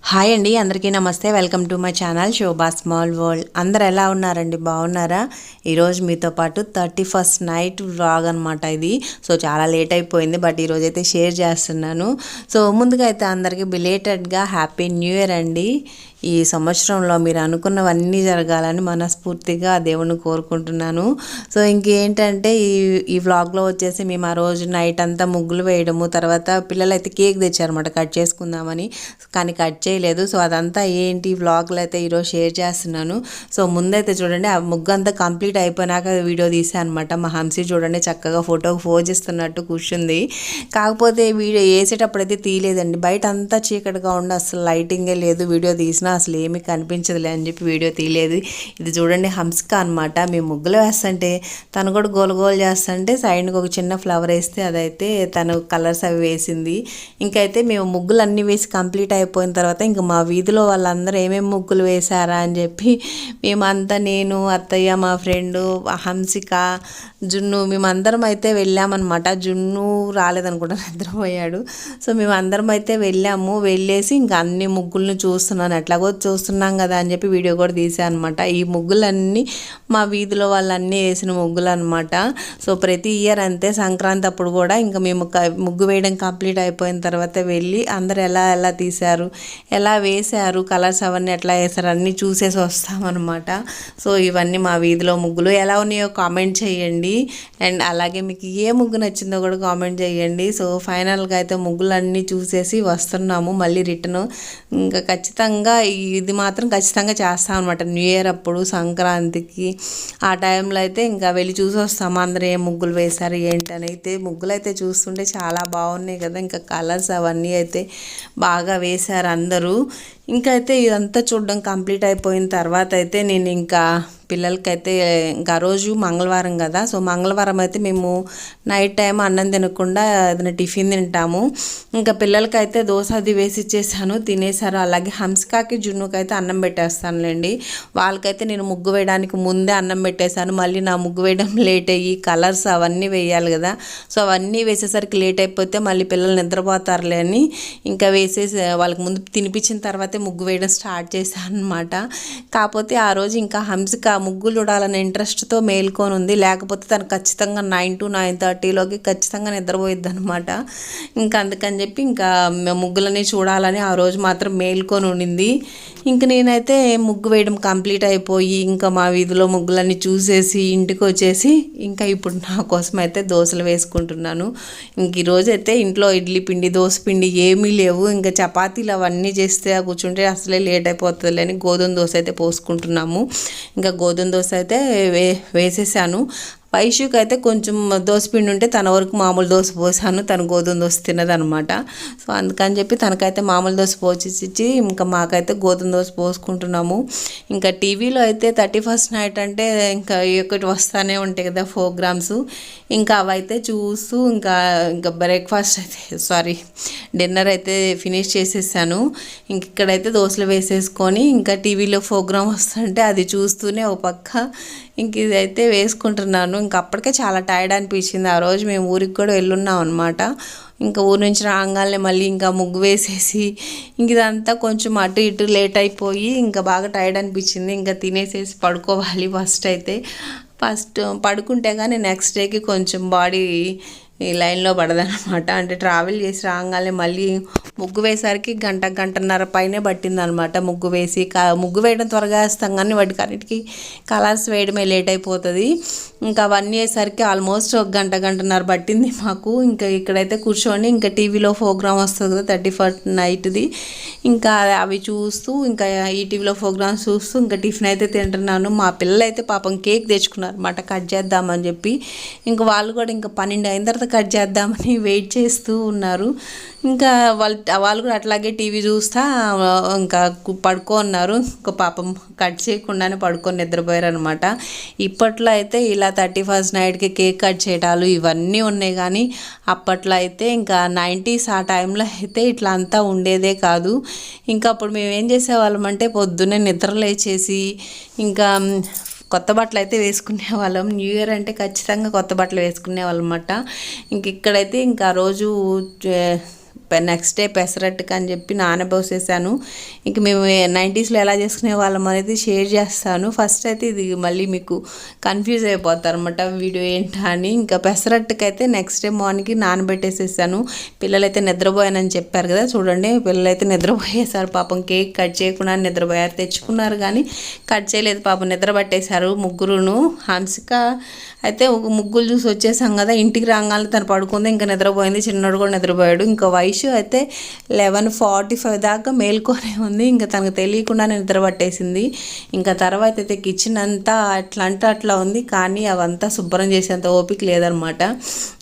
Hi అండి, అందరికీ నమస్తే. Welcome to my channel Shobha small world. అందరు ఎలా ఉన్నారండి? బాగున్నారా? ఈరోజు మీతో పాటు 31st నైట్ వ్లాగ్ అనమాట ఇది. సో చాలా లేట్ అయిపోయింది, బట్ ఈరోజు అయితే షేర్ చేస్తున్నాను. సో ముందుగా అయితే అందరికీ బిలేటెడ్గా హ్యాపీ న్యూ ఇయర్ అండి. ఈ సంవత్సరంలో మీరు అనుకున్నవన్నీ జరగాలని మనస్ఫూర్తిగా దేవుణ్ణి కోరుకుంటున్నాను. సో ఇంకేంటంటే ఈ వ్లాగ్లో వచ్చేసి మేము ఆ రోజు నైట్ అంతా ముగ్గులు వేయడము, తర్వాత పిల్లలు అయితే కేక్ తెచ్చారన్నమాట కట్ చేసుకుందామని, కానీ కట్ చేయలేదు. సో అదంతా ఏంటి వ్లాగ్లో అయితే ఈరోజు షేర్ చేస్తున్నాను. సో ముందైతే చూడండి, ఆ ముగ్గు అంతా కంప్లీట్ అయిపోయినాక వీడియో తీసాను అనమాట. మా హంసి చూడండి చక్కగా ఫోటోకి పోజ్ ఇస్తున్నట్టు కూర్చుంది. కాకపోతే వీడియో వేసేటప్పుడు అయితే తీయలేదండి, బయట అంతా చీకటిగా ఉండి అసలు లైటింగే లేదు. వీడియో తీసినా అసలు ఏమీ కనిపించదులే అని చెప్పి వీడియో తీయలేదు. ఇది చూడండి హంసిక అనమాట. మేము ముగ్గులు వేస్తుంటే తను కూడా గోలు చేస్తుంటే సైడ్కి ఒక చిన్న ఫ్లవర్ వేస్తే అదైతే తను కలర్స్ అవి వేసింది. ఇంకైతే మేము ముగ్గులు అన్నీ వేసి కంప్లీట్ అయిపోయిన తర్వాత ఇంకా మా వీధిలో వాళ్ళందరూ ఏమేమి ముగ్గులు వేశారా అని చెప్పి మేమంతా, నేను, అత్తయ్య, మా ఫ్రెండు హంసిక, జున్ను, మేమందరం అయితే వెళ్ళామన్నమాట. జున్ను రాలేదనుకుంటా, నిద్రపోయాడు. సో మేమందరం అయితే వెళ్ళేసి ఇంకా అన్ని ముగ్గులను చూస్తున్నాను, ఎట్లాగో చూస్తున్నాం కదా అని చెప్పి వీడియో కూడా తీసాను అనమాట. ఈ ముగ్గులన్నీ మా వీధిలో వాళ్ళన్నీ వేసిన ముగ్గులు అనమాట. సో ప్రతి ఇయర్ అంతే, సంక్రాంతి అప్పుడు కూడా ఇంకా మేము ముగ్గు వేయడం కంప్లీట్ అయిపోయిన తర్వాత వెళ్ళి అందరు ఎలా తీశారు, ఎలా వేశారు, కలర్స్ అవన్నీ ఎట్లా వేశారు అన్నీ చూసేసి వస్తామన్నమాట. సో ఇవన్నీ మా వీధిలో ముగ్గులు ఎలా ఉన్నాయో కామెంట్ చేయండి. అండ్ అలాగే మీకు ఏ ముగ్గు నచ్చిందో కూడా కామెంట్ చేయండి. సో ఫైనల్గా అయితే ముగ్గులన్నీ చూసేసి వస్తున్నాము మళ్ళీ రిటర్న్. ఇంకా ఖచ్చితంగా ఇది మాత్రం ఖచ్చితంగా చేస్తాం అనమాట. న్యూ ఇయర్ అప్పుడు, సంక్రాంతికి ఆ టైంలో అయితే ఇంకా వెళ్ళి చూసి వస్తాము అందరూ ఏ ముగ్గులు వేశారు ఏంటని. అయితే ముగ్గులు అయితే చూస్తుంటే చాలా బాగున్నాయి కదా, ఇంకా కలర్స్ అవన్నీ అయితే బాగా వేశారు అందరూ. ఇంకా అయితే ఇదంతా చూడడం కంప్లీట్ అయిపోయిన తర్వాత అయితే నేను ఇంకా పిల్లలకైతే ఇంకా రోజు మంగళవారం కదా, సో మంగళవారం అయితే మేము నైట్ టైం అన్నం తినకుండా ఏదైనా టిఫిన్ తింటాము. ఇంకా పిల్లలకైతే దోశ అది వేసి ఇచ్చేసాను, తినేసారు. అలాగే హంసికాకి, జున్నుకి అయితే అన్నం పెట్టేస్తానులేండి. వాళ్ళకైతే నేను ముగ్గు వేయడానికి ముందే అన్నం పెట్టేశాను. మళ్ళీ నా ముగ్గు వేయడం లేట్ అయ్యి కలర్స్ అవన్నీ వేయాలి కదా, సో అవన్నీ వేసేసరికి లేట్ అయిపోతే మళ్ళీ పిల్లలు నిద్రపోతారులే అని ఇంకా వేసేసి వాళ్ళకి ముందు తినిపించిన తర్వాతే ముగ్గు వేయడం స్టార్ట్ చేశాను అనమాట. కాకపోతే ఆ రోజు ఇంకా హంసిక ముగ్గులు చూడాలనే ఇంట్రెస్ట్తో మేల్కొని ఉంది, లేకపోతే తను ఖచ్చితంగా 9 to 9:30లోకి ఖచ్చితంగా నిద్రపోయిద్ది అనమాట. ఇంకా అందుకని చెప్పి ఇంకా ముగ్గులని చూడాలని ఆ రోజు మాత్రం మేల్కొని ఉండింది. ఇంక నేనైతే ముగ్గు వేయడం కంప్లీట్ అయిపోయి ఇంకా మా వీధిలో ముగ్గులన్నీ చూసేసి ఇంటికి వచ్చేసి ఇంకా ఇప్పుడు నా కోసం అయితే దోశలు వేసుకుంటున్నాను. ఇంక ఈరోజు అయితే ఇంట్లో ఇడ్లీ పిండి, దోశ పిండి ఏమీ లేవు. ఇంకా చపాతీలు అవన్నీ చేస్తే కూర్చుంటే అసలే లేట్ అయిపోతుంది అని గోధుమ దోశ అయితే పోసుకుంటున్నాము. ఇంకా గోధుమ దోశ అయితే వేసేసాను. వైషుకి అయితే కొంచెం దోశపిండి ఉంటే తన వరకు మామూలు దోశ పోసాను, తను గోధుమ దోశ తినదనమాట. సో అందుకని చెప్పి తనకైతే మామూలు దోశ పోసేసి ఇంకా మాకైతే గోధుమ దోశ పోసుకుంటున్నాము. ఇంకా టీవీలో అయితే 31st నైట్ అంటే ఇంకా ఒకటి వస్తూనే ఉంటాయి కదా ప్రోగ్రామ్స్, ఇంకా అవైతే చూస్తూ ఇంకా బ్రేక్ఫాస్ట్ అయితే డిన్నర్ అయితే ఫినిష్ చేసేసాను. ఇంక ఇక్కడైతే దోశలు వేసేసుకొని ఇంకా టీవీలో ప్రోగ్రామ్ వస్తుంటే అది చూస్తూనే ఒక పక్క ఇంక ఇదైతే వేసుకుంటున్నాను. ఇంక అప్పటికే చాలా టైర్డ్ అనిపించింది. ఆ రోజు మేము ఊరికి కూడా వెళ్ళున్నాం అనమాట. ఇంకా ఊరి నుంచి రాగానే మళ్ళీ ఇంకా ముగ్గు వేసేసి ఇంక ఇదంతా కొంచెం అటు ఇటు లేట్ అయిపోయి ఇంకా బాగా టైర్డ్ అనిపించింది. ఇంకా తినేసేసి పడుకోవాలి. ఫస్ట్ పడుకుంటే కానీ నెక్స్ట్ డేకి కొంచెం బాడీ ఈ లైన్లో పడదనమాట. అంటే ట్రావెల్ చేసి రాగానే మళ్ళీ ముగ్గు వేసరికి గంటన్నర పైనే పట్టిందనమాట. ముగ్గు వేయడం త్వరగా వేస్తాం కానీ వాటికి కలర్స్ వేయడమే లేట్ అయిపోతుంది. ఇంకా అవన్నీ వేసరికి ఆల్మోస్ట్ ఒక గంటన్నర పట్టింది మాకు. ఇంకా ఇక్కడైతే కూర్చొని ఇంకా టీవీలో ప్రోగ్రామ్ వస్తుంది కదా 31st నైట్ది, ఇంకా అవి చూస్తూ ఇంకా ఈ టీవీలో ప్రోగ్రామ్స్ చూస్తూ ఇంకా టిఫిన్ అయితే తింటున్నాను. మా పిల్లలు అయితే పాపం కేక్ తెచ్చుకున్నారు అన్నమాట కట్ చేద్దామని చెప్పి. ఇంకా వాళ్ళు కూడా ఇంకా 12 అయిన తర్వాత కట్ చేద్దామని వెయిట్ చేస్తూ ఉన్నారు. ఇంకా వాళ్ళు కూడా అట్లాగే టీవీ చూస్తా ఇంకా పడుకోన్నారు. ఇంకా పాపం కట్ చేయకుండానే పడుకొని నిద్రపోయారు అనమాట. ఇప్పట్లో అయితే ఇలా 31st నైట్కి కేక్ కట్ చేయటాలు ఇవన్నీ ఉన్నాయి, కానీ అప్పట్లో అయితే ఇంకా 90s ఆ టైంలో అయితే ఇట్లా అంతా ఉండేదే కాదు. ఇంకా అప్పుడు మేము ఏం చేసేవాళ్ళం అంటే పొద్దున్నే నిద్ర లేచేసి ఇంకా కొత్త బట్టలు అయితే వేసుకునే వాళ్ళం. న్యూ ఇయర్ అంటే ఖచ్చితంగా కొత్త బట్టలు వేసుకునే వాళ్ళం అన్నమాట. ఇక్కడైతే ఇంకా రోజు నెక్స్ట్ డే పెసరట్టుకు అని చెప్పి నానబోసేసాను. ఇంక మేము 90స్లో ఎలా చేసుకునే వాళ్ళం అనేది షేర్ చేస్తాను. ఫస్ట్ అయితే ఇది మళ్ళీ మీకు కన్ఫ్యూజ్ అయిపోతారు అనమాట వీడియో ఏంటా అని. ఇంకా పెసరట్టుకు అయితే నెక్స్ట్ డే మార్నింగ్కి నానబెట్టేసేసాను. పిల్లలైతే నిద్రపోయానని చెప్పారు కదా, చూడండి పిల్లలైతే నిద్రపోయేసారు. పాపం కేక్ కట్ చేయకుండా నిద్రపోయారు. తెచ్చుకున్నారు కానీ కట్ చేయలేదు పాపం, నిద్ర పట్టేశారు ముగ్గురును. హంసిక అయితే ఒక ముగ్గులు చూసి వచ్చేసాం కదా, ఇంటికి రాగానే తను పడుకుంది, ఇంకా నిద్రపోయింది. చిన్నోడు కూడా నిద్రపోయాడు. ఇంకా వైషు అయితే 11:45 దాకా మేల్కొనే ఉంది. ఇంకా తనకు తెలియకుండా నిద్ర పట్టేసింది. ఇంకా తర్వాత అయితే కిచెన్ అంతా అట్లా ఉంది, కానీ అవంతా శుభ్రం చేసేంత ఓపిక లేదనమాట.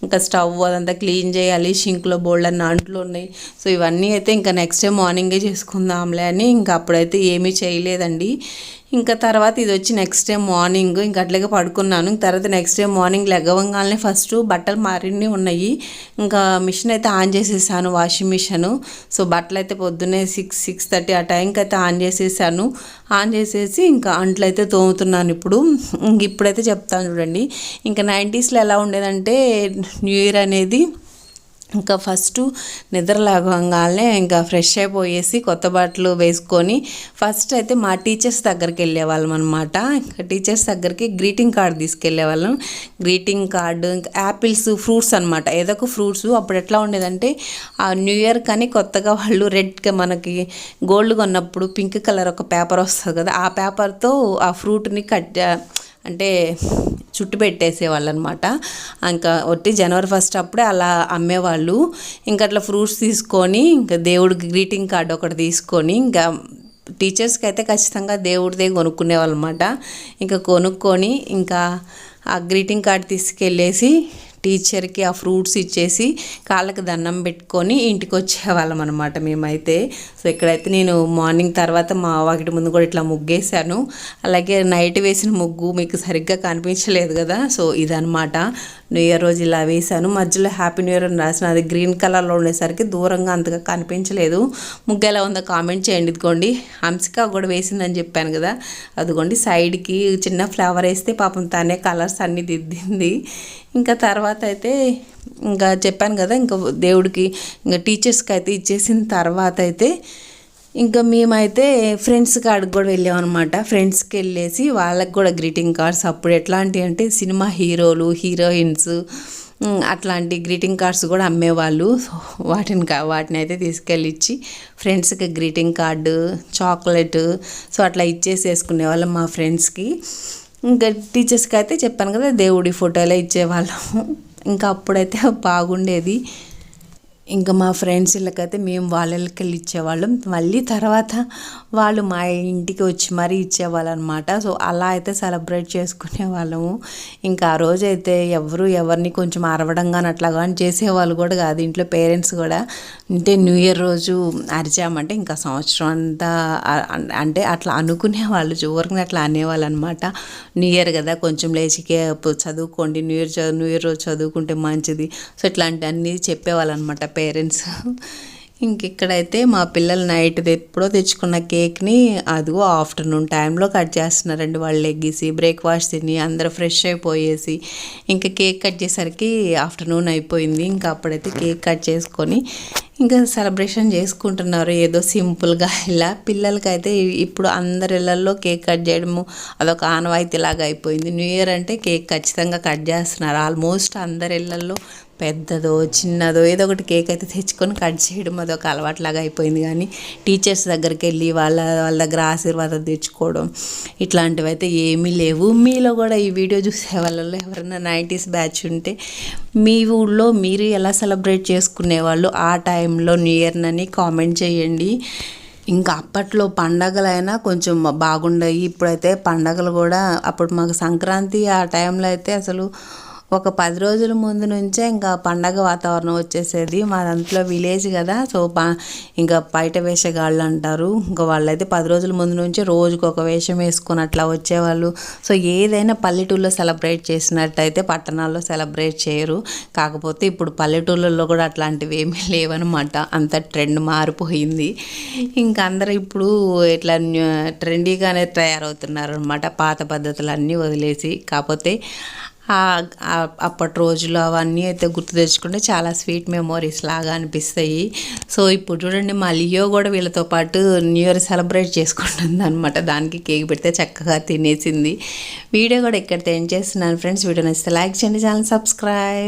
ఇంకా స్టవ్ అదంతా క్లీన్ చేయాలి, షింక్లో బోల్డ్ అన్న అంట్లు ఉన్నాయి. సో ఇవన్నీ అయితే ఇంకా నెక్స్ట్ డే మార్నింగే చేసుకుందాంలే అని ఇంకా అప్పుడైతే ఏమీ చేయలేదండి. ఇంకా తర్వాత ఇది వచ్చి నెక్స్ట్ డే మార్నింగ్ ఇంకా అట్లాగే పడుకున్నాను. తర్వాత నెక్స్ట్ డే మార్నింగ్ లెగవంగానే ఫస్ట్ బట్టలు మారిన్ని ఉన్నాయి. ఇంకా మిషన్ అయితే ఆన్ చేసేసాను, వాషింగ్ మిషను. సో బట్టలు అయితే పొద్దున్నే 6:30 ఆ టైంకి అయితే ఆన్ చేసేసాను. ఆన్ చేసేసి ఇంకా అంట్లు అయితే తోముతున్నాను ఇప్పుడు. ఇప్పుడైతే చెప్తాను చూడండి. ఇంకా 90స్లో ఎలా ఉండేదంటే న్యూ ఇయర్ అనేది ఇంకా ఫస్ట్ నిద్ర లేవగానే ఇంకా ఫ్రెష్ అయిపోయేసి కొత్త బట్టలు వేసుకొని ఫస్ట్ అయితే మా టీచర్స్ దగ్గరికి వెళ్ళేవాళ్ళం అనమాట. ఇంకా టీచర్స్ దగ్గరికి గ్రీటింగ్ కార్డు తీసుకెళ్ళేవాళ్ళం. గ్రీటింగ్ కార్డు, ఇంకా యాపిల్స్, ఫ్రూట్స్ అనమాట, ఏదో ఒక ఫ్రూట్స్. అప్పుడు ఎట్లా ఉండేదంటే ఆ న్యూ ఇయర్ కానీ కొత్తగా వాళ్ళు రెడ్గా మనకి గోల్డ్ కొన్నప్పుడు పింక్ కలర్ ఒక పేపర్ వస్తుంది కదా, ఆ పేపర్తో ఆ ఫ్రూట్ని అంటే చుట్టు పెట్టేసేవాళ్ళు అనమాట. ఇంకా ఒట్టి జనవరి 1 అప్పుడే అలా అమ్మేవాళ్ళు. ఇంకా అట్లా ఫ్రూట్స్ తీసుకొని ఇంకా దేవుడికి గ్రీటింగ్ కార్డు ఒకటి తీసుకొని ఇంకా టీచర్స్కి అయితే ఖచ్చితంగా దేవుడిదే కొనుక్కునేవాళ్ళు అనమాట. ఇంకా కొనుక్కొని ఇంకా ఆ గ్రీటింగ్ కార్డు తీసుకెళ్ళేసి టీచర్కి ఆ ఫ్రూట్స్ ఇచ్చేసి కాళ్ళకి దండం పెట్టుకొని ఇంటికి వచ్చేవాళ్ళం అనమాట మేమైతే. సో ఇక్కడైతే నేను మార్నింగ్ తర్వాత మా వాకిటి ముందు కూడా ఇట్లా ముగ్గేసాను. అలాగే నైట్ వేసిన ముగ్గు మీకు సరిగ్గా కనిపించలేదు కదా, సో ఇదనమాట. న్యూ ఇయర్ రోజు ఇలా వేసాను. మధ్యలో హ్యాపీ న్యూ ఇయర్ అని రాసిన, అది గ్రీన్ కలర్లో ఉండేసరికి దూరంగా అంతగా కనిపించలేదు. ముగ్గు ఎలా ఉందో కామెంట్ చేయండి. ఇదిగోండి హంసిక కూడా వేసిందని చెప్పాను కదా, అదిగోండి సైడ్కి చిన్న ఫ్లవర్ వేస్తే పాపం తనే కలర్స్ అన్నీ దిద్దింది. ఇంకా తర్వాత అయితే ఇంకా చెప్పాను కదా, ఇంకా దేవుడికి ఇంకా టీచర్స్కి అయితే ఇచ్చేసిన తర్వాత అయితే ఇంకా మేమైతే ఫ్రెండ్స్ కాడికి కూడా వెళ్ళామన్నమాట. ఫ్రెండ్స్కి వెళ్ళేసి వాళ్ళకి కూడా గ్రీటింగ్ కార్డ్స్, అప్పుడు ఎట్లాంటివి అంటే సినిమా హీరోలు, హీరోయిన్స్ అట్లాంటి గ్రీటింగ్ కార్డ్స్ కూడా అమ్మేవాళ్ళు. వాటిని అయితే తీసుకెళ్ళి ఇచ్చి ఫ్రెండ్స్కి గ్రీటింగ్ కార్డు, చాక్లెట్, సో అట్లా ఇచ్చేసేసుకునేవాళ్ళం మా ఫ్రెండ్స్కి. ఇంకా టీచర్స్కి అయితే చెప్పాను కదా దేవుడి ఫోటోలే ఇచ్చేవాళ్ళము. ఇంకా అప్పుడైతే బాగుండేది. ఇంకా మా ఫ్రెండ్స్ ఇళ్ళకైతే మేము వాళ్ళకి వెళ్ళి ఇచ్చేవాళ్ళం. మళ్ళీ తర్వాత వాళ్ళు మా ఇంటికి వచ్చి మరీ ఇచ్చేవాళ్ళు అనమాట. సో అలా అయితే సెలబ్రేట్ చేసుకునే వాళ్ళము. ఇంకా ఆ రోజు అయితే ఎవరిని కొంచెం అరవడంగా అట్లా కానీ చేసేవాళ్ళు కూడా కాదు ఇంట్లో పేరెంట్స్ కూడా. అంటే న్యూ ఇయర్ రోజు అరిచామంటే ఇంకా సంవత్సరం అంతా అంటే అట్లా అనుకునేవాళ్ళు, జోరుగా అట్లా అనేవాళ్ళు అనమాట. న్యూ ఇయర్ కదా కొంచెం లేచికే చదువుకోండి, న్యూ ఇయర్ రోజు చదువుకుంటే మంచిది, సో ఇట్లాంటి అన్నీ చెప్పేవాళ్ళు అనమాట పేరెంట్స్. ఇక్కడైతే మా పిల్లలు నైట్ ఎప్పుడో తెచ్చుకున్న కేక్ని అదిగో ఆఫ్టర్నూన్ టైంలో కట్ చేస్తున్నారండి. వాళ్ళు లెగ్గేసి బ్రేక్ఫాస్ట్ తిని అందరూ ఫ్రెష్ అయిపోయేసి ఇంకా కేక్ కట్ చేసరికి ఆఫ్టర్నూన్ అయిపోయింది. ఇంకా అప్పుడైతే కేక్ కట్ చేసుకొని ఇంకా సెలబ్రేషన్ చేసుకుంటున్నారు ఏదో సింపుల్గా. ఇలా పిల్లలకైతే ఇప్పుడు అందరి ఇళ్ళల్లో కేక్ కట్ చేయడము అదొక ఆనవాయితీలాగా అయిపోయింది. న్యూ ఇయర్ అంటే కేక్ ఖచ్చితంగా కట్ చేస్తున్నారు. ఆల్మోస్ట్ అందరి ఇళ్ళల్లో పెద్దదో చిన్నదో ఏదో ఒకటి కేక్ అయితే తెచ్చుకొని కట్ చేయడం అదొక అలవాట్లాగా అయిపోయింది. కానీ టీచర్స్ దగ్గరికి వెళ్ళి వాళ్ళ దగ్గర ఆశీర్వాదం తెచ్చుకోవడం ఇట్లాంటివి అయితే ఏమీ లేవు. మీలో కూడా ఈ వీడియో చూసే వాళ్ళలో ఎవరైనా 90s బ్యాచ్ ఉంటే మీ ఊళ్ళో మీరు ఎలా సెలబ్రేట్ చేసుకునేవాళ్ళు ఆ టైంలో న్యూ ఇయర్నని కామెంట్ చేయండి. ఇంకా అప్పట్లో పండగలైనా కొంచెం బాగుండయి. ఇప్పుడైతే పండగలు కూడా అప్పుడు మాకు సంక్రాంతి ఆ టైంలో అయితే అసలు ఒక 10 రోజుల ముందు నుంచే ఇంకా పండగ వాతావరణం వచ్చేసేది. మా దాంట్లో విలేజ్ కదా, సో ఇంకా బయట వేషగాళ్ళు అంటారు. ఇంకా వాళ్ళైతే 10 రోజుల ముందు నుంచే రోజుకు ఒక వేషం వేసుకొని అట్లా వచ్చేవాళ్ళు. సో ఏదైనా పల్లెటూరులో సెలబ్రేట్ చేసినట్టయితే పట్టణాల్లో సెలబ్రేట్ చేయరు. కాకపోతే ఇప్పుడు పల్లెటూళ్ళల్లో కూడా అట్లాంటివి ఏమీ లేవనమాట. అంత ట్రెండ్ మారిపోయింది. ఇంకా అందరూ ఇప్పుడు ఇట్లా ట్రెండీగానే తయారవుతున్నారు అనమాట, పాత పద్ధతులు అన్నీ వదిలేసి. కాకపోతే అప్పటి రోజులు అవన్నీ అయితే గుర్తు తెచ్చుకుంటే చాలా స్వీట్ మెమోరీస్ లాగా అనిపిస్తాయి. సో ఇప్పుడు చూడండి మా లియో కూడా వీళ్ళతో పాటు న్యూ ఇయర్ సెలబ్రేట్ చేసుకుంటుంది అనమాట. దానికి కేక్ పెడితే చక్కగా తినేసింది. వీడియో కూడా ఇక్కడ ఎండ్ చేస్తున్నాను ఫ్రెండ్స్. వీడియో నచ్చితే లైక్ చేయండి, ఛానల్ సబ్స్క్రైబ్.